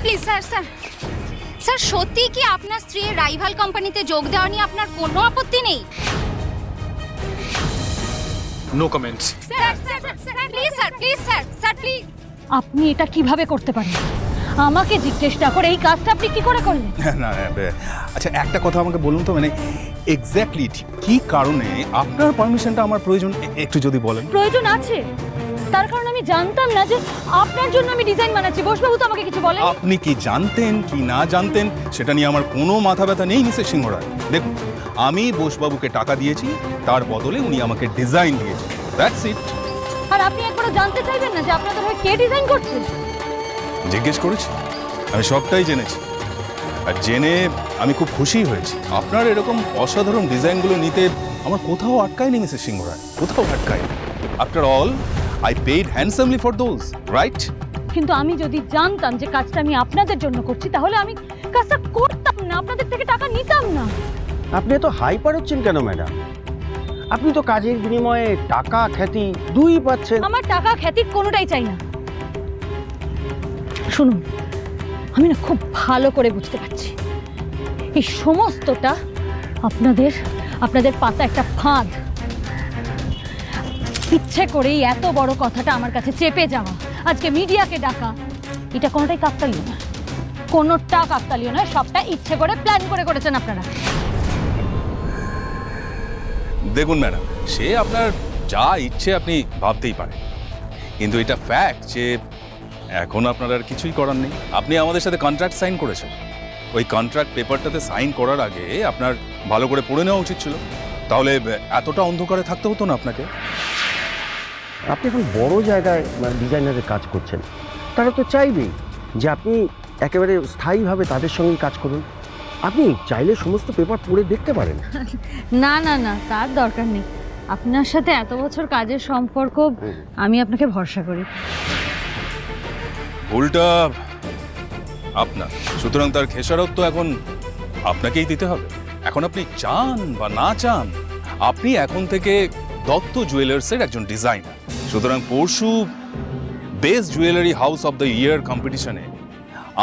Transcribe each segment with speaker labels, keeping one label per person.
Speaker 1: Please sir sir sir, সত্যি কি আপনার স্ত্রীর রাইভাল কোম্পানিতে যোগ দেওয়া নিয়ে আপনার কোনো আপত্তি নেই?
Speaker 2: No comments.
Speaker 1: Sir sir sir please sir, please sir, sir please.
Speaker 3: আপনি এটা কিভাবে করতে পারেন? আমাকে জিজ্ঞেসটা করে এই কাজটা আপনি কি করে করলেন?
Speaker 4: না আচ্ছা একটা কথা আমাকে বলুন তো, মানে এক্স্যাক্টলি ঠিক কি কারণে আপনার পারমিশনটা আমার প্রয়োজন, একটু যদি বলেন।
Speaker 3: প্রয়োজন আছে, তার কারণ আমি জানতাম না যে আপনার জন্য আমি ডিজাইন বানাচ্ছি। বোসবাবু তো আমাকে কিছু বলেন।
Speaker 4: আপনি কি জানতেন কি না জানতেন সেটা নিয়ে আমার কোনো মাথা ব্যথা নেই মিসেস সিংহ রায়। দেখুন, আমি বোসবাবুকে টাকা দিয়েছি, তার বদলে উনি আমাকে ডিজাইন দিয়েছেন, দ্যাটস ইট।
Speaker 3: আর আপনি একবারও জানতে চাইবেন না যে আপনাদের হয়ে কে ডিজাইন করছে?
Speaker 4: জিজ্ঞেস করেছি, আমি সবটাই জেনেছি। আর জেনে আমি খুব খুশি হয়েছি। আপনার এরকম অসাধারণ ডিজাইনগুলো নিতে আমার কোথাও আটকায়নি মিসেস সিংহ রায়, কোথাও আটকায়নি। After all I paid handsomely for those, right?
Speaker 3: কিন্তু আমি যদি জানতাম যে কাজটা আমি আপনাদের জন্য করছি, তাহলে আমি কাজটা করতাম না, আপনাদের থেকে টাকা নিতাম না।
Speaker 5: আপনি এত হাইপার হচ্ছেন কেন ম্যাডাম? আপনি তো কাজের বিনিময়ে টাকা খ্যাতি দুই পাচ্ছেন।
Speaker 3: আমার টাকা খ্যাতি কোনোটাই চাই না। শুনুন, আমি না খুব ভালো করে বুঝতে পারছি এই সমস্তটা আপনাদের পাতা একটা ফাঁদ। ইচ্ছে করেই এত বড় কথাটা আমার কাছে চেপে যাওয়া, আজকে মিডিয়াকে ডাকা, এটা কোনোটাই কাকতালীয় না, কোনোটা কাকতালীয় নয়। সবটা ইচ্ছে করে প্ল্যান করে করেছেন আপনারা।
Speaker 4: দেখুন ম্যাডাম, সে আপনার যা ইচ্ছে আপনি ভাবতেই পারেন, কিন্তু এটা ফ্যাক্ট যে এখন আপনার আর কিছুই করার নেই। আপনি আমাদের সাথে কন্ট্রাক্ট সাইন করেছেন, ওই কন্ট্রাক্ট পেপারটাতে সাইন করার আগে আপনার ভালো করে পড়ে নেওয়া উচিত ছিল, তাহলে এতটা অন্ধকারে থাকতে হতো না আপনাকে।
Speaker 5: আপনি এখন বড় জায়গায় ডিজাইনারের কাজ করছেন, তারা তো চাইবেই যে আপনি একেবারে স্থায়ীভাবে তাদের সঙ্গেই কাজ করুন। আপনি চাইলে সমস্ত পেপার পড়ে দেখতে পারেন।
Speaker 3: না না না, তার দরকার নেই। আপনার সাথে এত বছর কাজের সম্পর্ক, আমি আপনাকে ভরসা করি।
Speaker 4: উল্টা আপনার, সুতরাং তার খেসারত তো এখন আপনাকেই দিতে হবে। এখন আপনি চান বা না চান, আপনি এখন থেকে দত্ত জুয়েলার্সের একজন ডিজাইনার। সুতরাং পরশু best jewellery house of the year কম্পিটিশনে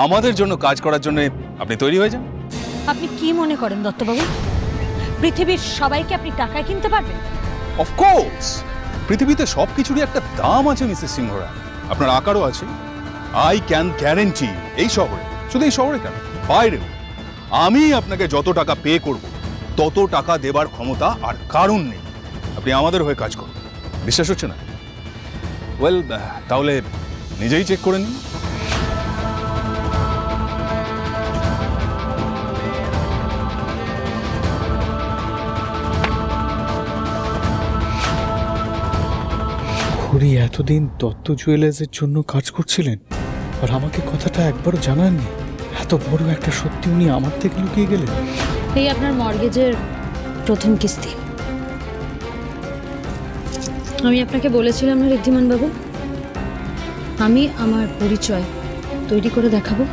Speaker 4: আমাদের জন্য কাজ করার জন্য আপনি তৈরি হয়ে যান।
Speaker 3: আপনি কি মনে করেন দত্তবাবু, পৃথিবীর সবাইকে আপনি টাকায় কিনতে পারবেন?
Speaker 4: অফকোর্স, পৃথিবীতে সব কিছুরই একটা দাম আছে মিসেস সিংহ রায়, আপনার আকারও আছে। আই ক্যান গ্যারেন্টি এই শহরে, শুধু এই শহরে কেন, বাইরেও, আমি আপনাকে যত টাকা পে করব তত টাকা দেবার ক্ষমতা আর কারণ নেই। আপনি আমাদের হয়ে কাজ করুন। বিশ্বাস হচ্ছে না? ওয়েল, তাহলে নিজেই চেক করে নিন।
Speaker 2: হরি এতদিন দত্ত জুয়েলার্সের জন্য কাজ করছিলেন, আর আমাকে কথাটা একবারও জানাননি। এত বড় একটা সত্যি উনি আমার থেকে লুকিয়ে গেলেন।
Speaker 3: এই আপনার মর্গেজের প্রথম কিস্তি। আমি আপনাকে বলেছিলাম না ঋদ্ধিমান বাবু, আমি আমার পরিচয় তৈরি করে দেখাবো।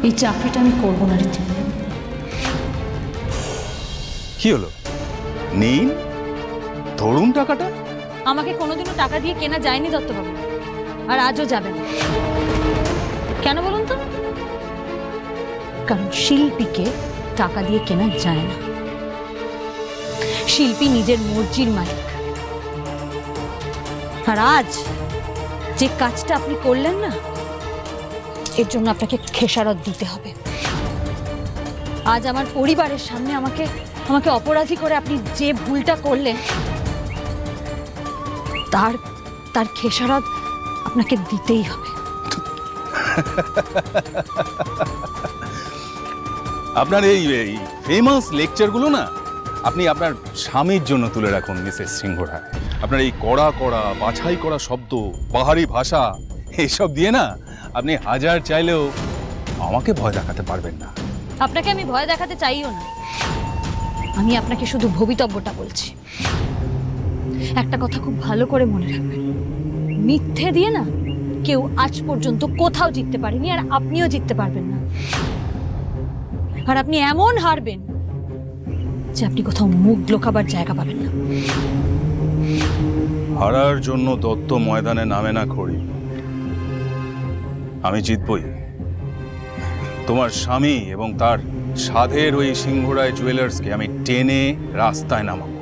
Speaker 3: এই চাকরিটা আমি করবো না ঋদ্ধিমান বাবু।
Speaker 4: কি হলো? নিন, ধরুন টাকাটা।
Speaker 3: আমাকে কোনোদিনও টাকা দিয়ে কেনা যায়নি দত্তবাবু, আর আজও যাবে না। কেন বলুন তো? কারণ শিল্পীকে টাকা দিয়ে কেনা যায় না। শিল্পী নিজের মর্জির মালিক। আর আজ যে কাজটা আপনি করলেন না, এর জন্য আপনাকে খেসারত দিতে হবে। আজ আমার পরিবারের সামনে আমাকে অপরাধী করে আপনি যে ভুলটা করলেন, তার খেসারত আপনাকে দিতেই হবে।
Speaker 4: আপনার এই ফেমাস লেকচারগুলো না আপনি আপনার স্বামীর জন্য তুলে রাখুন মিসেস সিংহ রায়। আপনার এই কড়া কড়া বাছাই করা শব্দ, পাহাড়ি ভাষা, এইসব দিয়ে না আপনি হাজার চাইলেও আমাকে ভয় দেখাতে পারবেন না।
Speaker 3: আপনাকে আমি ভয় দেখাতে চাইও না, আমি আপনাকে শুধু ভবিতব্যটা বলছি। একটা কথা খুব ভালো করে মনে রাখবেন, মিথ্যে দিয়ে না কেউ আজ পর্যন্ত কোথাও জিততে পারেনি, আর আপনিও জিততে পারবেন না। আর আপনি এমন হারবেন যে আপনি কোথাও মুখ লোকাবার জায়গা পাবেন না।
Speaker 4: হারার জন্য দত্ত ময়দানে নামে না খড়ি, আমি জিতবই। তোমার স্বামী এবং তার সাধের ওই সিংহরায় জুয়েলার্সকে আমি টেনে রাস্তায় নামাবো।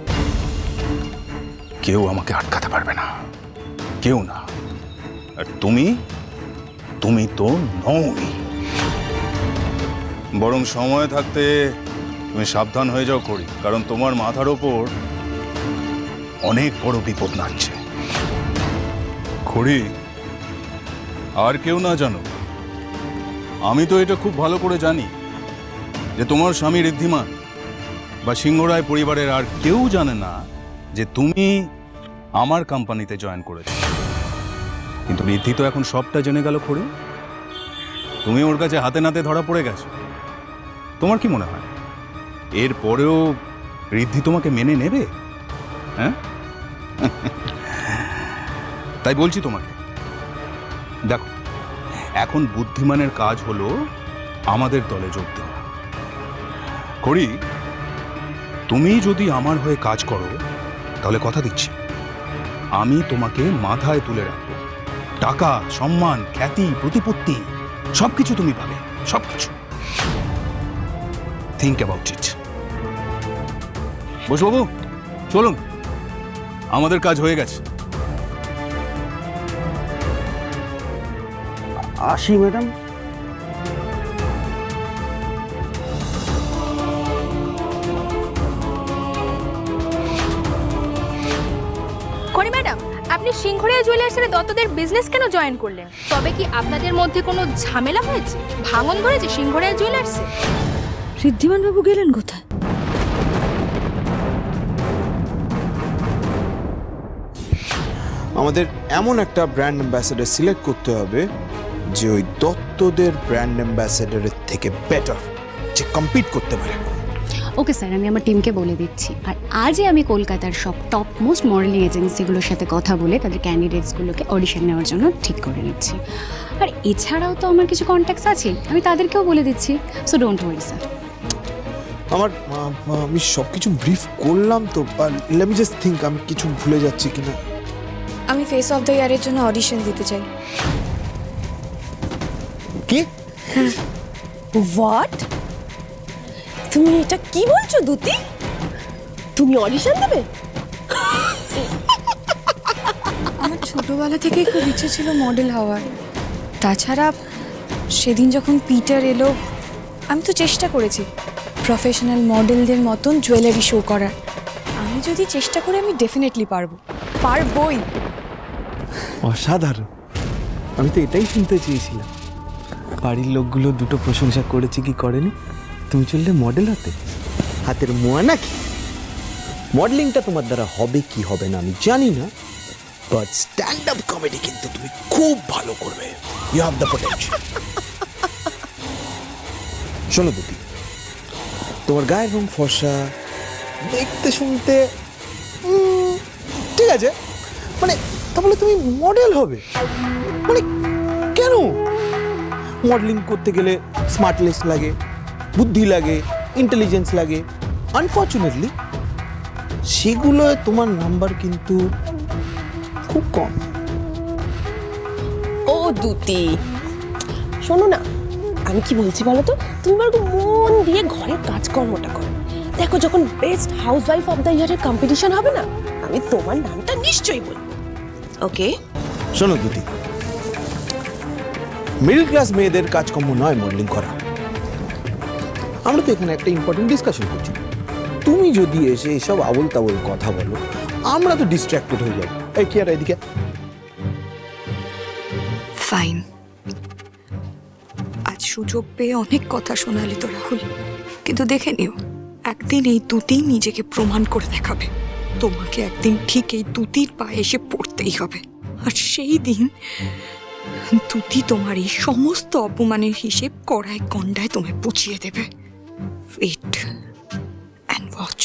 Speaker 4: কেউ আমাকে আটকাতে পারবে না, কেউ না। আর তুমি তো নওই। বরং সময় থাকতে তুমি সাবধান হয়ে যাও করি, কারণ তোমার মাথার ওপর অনেক বড় বিপদ নামছে। খড়ি, আর কেউ না জানো, আমি তো এটা খুব ভালো করে জানি যে তোমার স্বামী ঋদ্ধিমান বা সিংহরায় পরিবারের আর কেউ জানে না যে তুমি আমার কোম্পানিতে জয়েন করেছো। কিন্তু ঋদ্ধি তো এখন সবটা জেনে গেল খড়ি। তুমি ওর কাছে হাতে নাতে ধরা পড়ে গেছো। তোমার কি মনে হয় এর পরেও ঋদ্ধি তোমাকে মেনে নেবে? হ্যাঁ, তাই বলছি তোমাকে, দেখো, এখন বুদ্ধিমানের কাজ হলো আমাদের দলে যোগ দেওয়া। করি, তুমি যদি আমার হয়ে কাজ করো তাহলে কথা দিচ্ছি আমি তোমাকে মাথায় তুলে রাখবো। টাকা, সম্মান, খ্যাতি, প্রতিপত্তি সবকিছু তুমি পাবে, সবকিছু। Think about it. বসবাবু, চলুন, আমাদের কাজ হয়ে গেছে।
Speaker 5: আসি ম্যাডাম।
Speaker 6: করি ম্যাডাম, আপনি সিংহরায় জুয়েলার্সের দত্তদের বিজনেস কেন জয়েন করলেন?
Speaker 1: তবে কি আপনাদের মধ্যে কোনো ঝামেলা হয়েছে, ভাঙন ধরেছে সিংহরায় জুয়েলার্সে?
Speaker 3: ঋদ্ধিমান বাবু গেলেন কোথায়?
Speaker 7: আমাদের এমন একটা ব্র্যান্ড অ্যাম্বাসেডর সিলেক্ট করতে হবে যে ওই দত্তদের ব্র্যান্ড অ্যাম্বাসেডরের থেকে বেটার, যে কম্পিট করতে পারে।
Speaker 8: ওকে স্যার, আমি আমার টিমকে বলে দিচ্ছি। আর আজই আমি কলকাতার সব টপ মোস্ট মডেলিং এজেন্সিগুলোর সাথে কথা বলে তাদের ক্যান্ডিডেটসগুলোকে অডিশন নেওয়ার জন্য ঠিক করে নিচ্ছি। আর এছাড়াও তো আমার কিছু কন্ট্যাক্টস আছে, আমি তাদেরকেও বলে দিচ্ছি। So don't worry sir.
Speaker 7: আমি সব কিছু ব্রিফ করলাম তো, লেট মি জাস্ট থিঙ্ক আমি কিছু ভুলে যাচ্ছি কিনা।
Speaker 6: আমি ফেস অফ দ্য ইয়ারের জন্য অডিশন দিতে চাই।
Speaker 7: কি?
Speaker 6: হোয়াট? তুমি এটা কি বলছো দুতি? তুমি অডিশন দেবে? আমার ছোটবেলা থেকে খুব ইচ্ছে ছিল মডেল হওয়ার। তাছাড়া সেদিন যখন পিটার এলো, আমি তো চেষ্টা করেছি প্রফেশনাল মডেলদের মতন জুয়েলারি শো করার। আমি যদি চেষ্টা করি আমি ডেফিনেটলি পারবই।
Speaker 9: অসাধারণ, আমি তো এটাই শুনতে চেয়েছিলাম। বাড়ির লোকগুলো দুটো প্রশংসা করেছে কি করেনি, তুমি চললে মডেল হতে।
Speaker 7: হাতের মোয়া নাকি? মডেলিংটা তোমার দ্বারা হবে কি হবে না আমি জানি না, বাট স্ট্যান্ড আপ কমেডি কিন্তু তুমি খুব ভালো করবে। You have the potential. শোনো দুটি, তোমার গায়ের রং ফর্সা, দেখতে শুনতে ঠিক আছে, মানে তাহলে তুমি মডেল হবে? মানে কেন? মডেলিং করতে গেলে স্মার্টনেস লাগে, বুদ্ধি লাগে, ইন্টেলিজেন্স লাগে। আনফর্চুনেটলি সেগুলো তোমার নাম্বার কিন্তু খুব কম।
Speaker 10: ও দুতি, শোনো না, আমি কি বলছি বলো তো, তুমি বরং মন দিয়ে ঘরের কাজকর্মটা করো। দেখো, যখন বেস্ট হাউসওয়াইফ অফ দ্য ইয়ারের কম্পিটিশন হবে না, আমি তোমার নামটা নিশ্চয়ই বলবো। ওকে?
Speaker 7: শোনো দুটি, মিডল ক্লাস মেয়েদের কাজকর্ম নয় মডেলিং করা। আমরা তো এখানে একটা ইম্পর্টেন্ট ডিসকাশন করছি। তুমি যদি এসে এসব আবল তাবল কথা বলো, আমরা তো ডিস্ট্র্যাক্টেড হয়ে যাবো। এই কি আর এদিকে
Speaker 6: ফাইন, আজ সুযোগ পেয়ে অনেক কথা শোনালি তো রাহুল, কিন্তু দেখে নিও, একদিন এই তুতি নিজেকে প্রমাণ করে দেখাবে। তোমাকে একদিন ঠিক এই তুতির পায়ে এসে পড়তেই হবে। আর সেই দিন তুতি তোমার এই সমস্ত অপমানের হিসেব কড়ায় গন্ডায় তোমায় পুছিয়ে দেবে। Wait and watch.